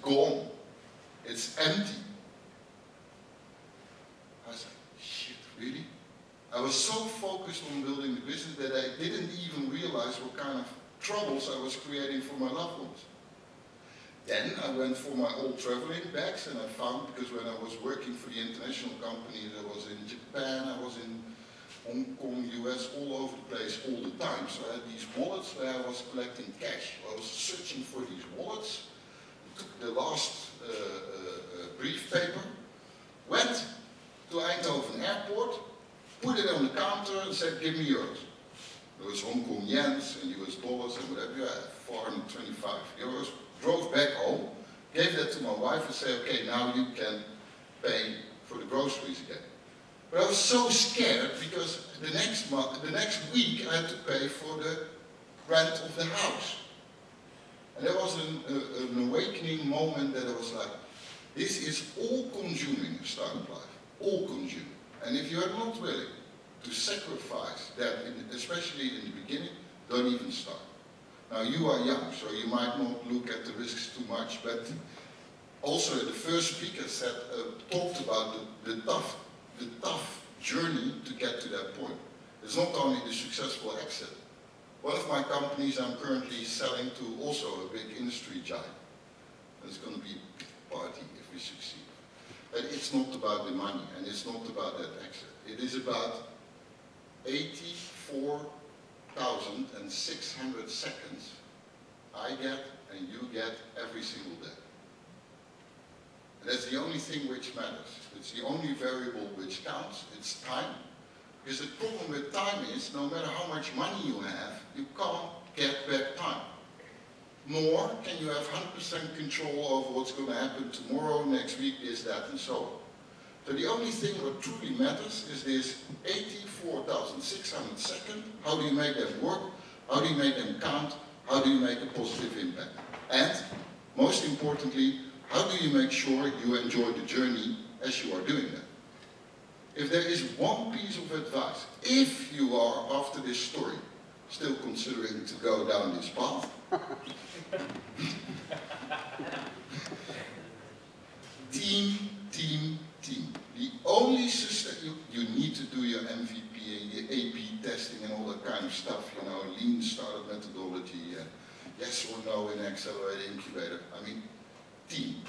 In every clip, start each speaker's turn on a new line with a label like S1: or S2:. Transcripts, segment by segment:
S1: gone. It's empty. I was like, shit, really? I was so focused on building the business that I didn't even realize what kind of troubles I was creating for my loved ones. Then I went for my old traveling bags, and I found, because when I was working for the international companies, I was in Japan, I was in Hong Kong, US, all over the place all the time. So I had these wallets where I was collecting cash. I was searching for these wallets, took the last brief paper, went to Eindhoven airport, put it on the counter and said, give me yours. There was Hong Kong yens and US dollars and whatever, I had 425 euros. Drove back home, gave that to my wife and said, okay, now you can pay for the groceries again. But I was so scared because the next week I had to pay for the rent of the house. And there was an awakening moment that I was like, this is all consuming a startup life, all consuming. And if you are not willing to sacrifice that, especially in the beginning, don't even start. Now you are young, so you might not look at the risks too much, but also the first speaker said, talked about the tough journey to get to that point. It's not only the successful exit. One of my companies I'm currently selling to also a big industry giant. And it's going to be a big party if we succeed. But it's not about the money, and it's not about that exit. It is about 84,600 seconds I get and you get every single day. And that's the only thing which matters. It's the only variable which counts. It's time. Because the problem with time is, no matter how much money you have, you can't get back time. Nor can you have 100% control over what's going to happen tomorrow, next week, this, that, and so on. So the only thing what truly matters is this 84,600 seconds. How do you make them work? How do you make them count? How do you make a positive impact? And, most importantly, how do you make sure you enjoy the journey as you are doing that? If there is one piece of advice, if you are, after this story, still considering to go down this path, team, team, team. The only system, you need to do your MVP and your A/B testing and all that kind of stuff, you know, lean startup methodology, yes or no in accelerator incubator. I mean, team.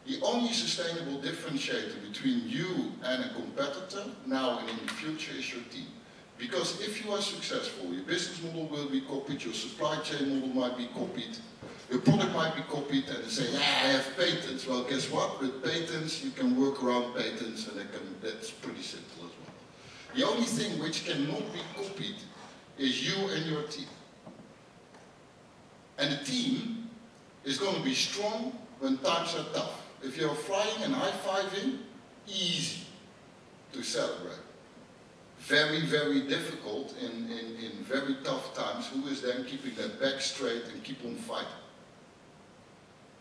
S1: The only sustainable differentiator between you and a competitor, now and in the future, is your team. Because if you are successful, your business model will be copied, your supply chain model might be copied, your product might be copied, and they say, yeah, I have patents. Well, guess what? With patents, you can work around patents, and that's pretty simple as well. The only thing which cannot be copied is you and your team. And the team is going to be strong when times are tough. If you're flying and high-fiving, easy to celebrate. Very, very difficult in very tough times. Who is then keeping that back straight and keep on fighting?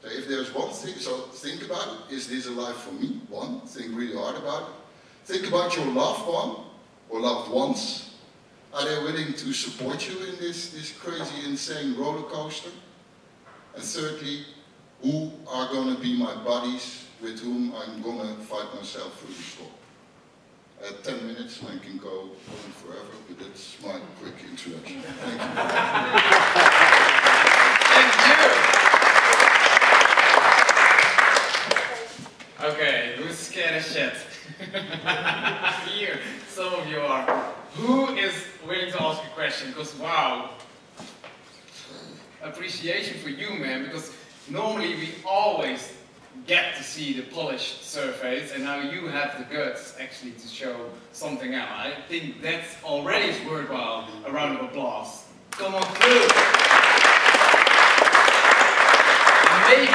S1: So if there's one thing, so think about it. Is this a life for me? One, think really hard about it. Think about your loved one or loved ones. Are they willing to support you in this crazy, insane roller coaster? And thirdly, who are going to be my buddies with whom I'm going to fight myself through the storm? 10 minutes, I can go on forever, but that's my quick introduction. Thank you.
S2: Thank you. Okay, who's scared as shit? Here, some of you are. Who is willing to ask a question? Because wow, appreciation for you, man, because normally we always get to see the polished surface, and now you have the guts actually to show something else. I think that's already worthwhile. A round of applause. Come on through. Maybe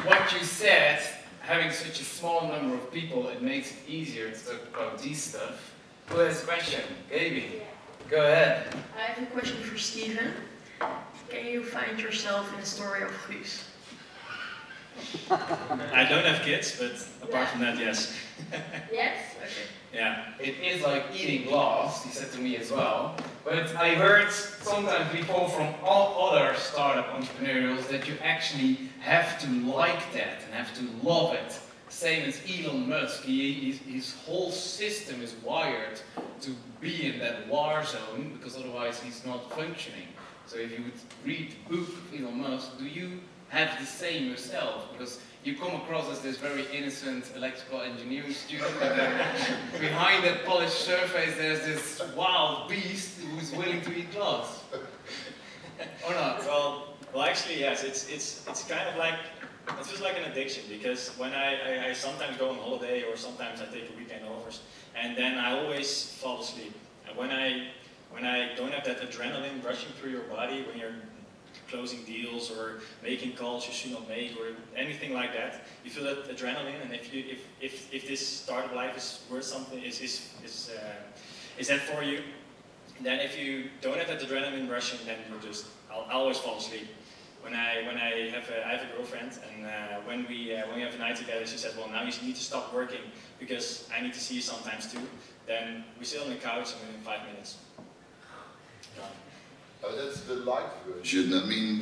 S2: what you said, having such a small number of people, it makes it easier to talk about these stuff. Who has a question? Gaby, yeah. Go ahead.
S3: I have a question for Steven. Can you find yourself in the story of Guus? I don't have kids, but apart from that, yes.
S4: Yes?
S2: Okay.
S3: Yeah.
S2: It is like eating glass, he said to me as well. But I heard sometimes before from all other startup entrepreneurs that you actually have to like that and have to love it. Same as Elon Musk, his whole system is wired to be in that war zone because otherwise he's not functioning. So if you would read the book of Elon Musk, do you have the same yourself? Because you come across as this very innocent electrical engineering student, but then behind that polished surface there's this wild beast who's willing to eat glass. Or not?
S3: Well, actually, yes. It's kind of like, it feels like an addiction, because when I sometimes go on holiday or sometimes I take a weekend off, and then I always fall asleep. And when I don't have that adrenaline rushing through your body when you're closing deals or making calls you should not make or anything like that, you feel that adrenaline. And if this startup life is worth something, is that for you, then if you don't have that adrenaline rushing, then I'll always fall asleep. When I have a girlfriend, and when we have a night together, she says, well, now you need to stop working because I need to see you sometimes too. Then we sit on the couch and within 5 minutes, gone.
S1: Oh, that's the light version. I mean,